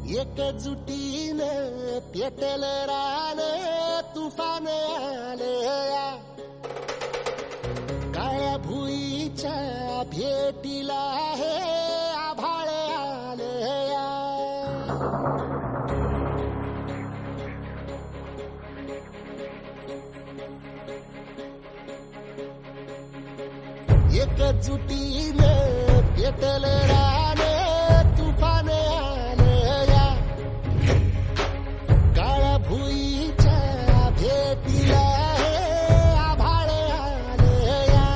एकजुटीने पेटल रान तुफान आलया काळ्या भुईच्या भेटीला हे आभाळ आलया एकजुटीने पेटल रान तुफान आलया काळ्या भुईच्या भेटीला हे आभाळ आलया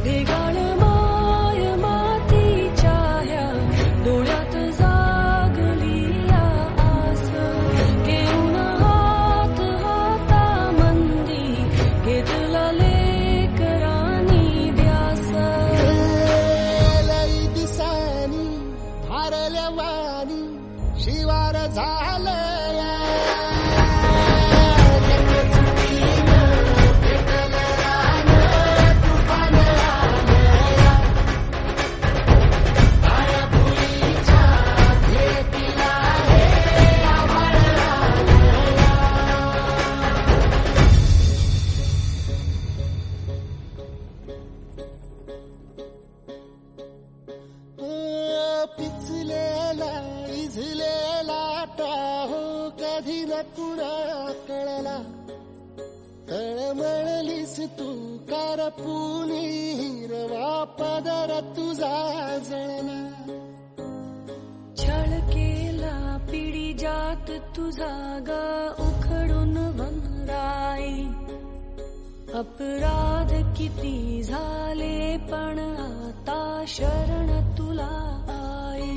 वेगाळ माय मातीच्या ह्या डोळ्यात जागली या आस घेऊन हात हातामंदी घेतला लेकरांनी ध्यास लई दिसानी भारल्या वाणी शिवार झालया पिचलेला इझलेला टाहो कधी न कुणा कळला तळमळलीस तू करपुनी हिरवा पदर तुझा जळला छळ केला पिढी जात तुझा ग उखडून वनराई अपराध किती झाले पण आता शरण तुला आई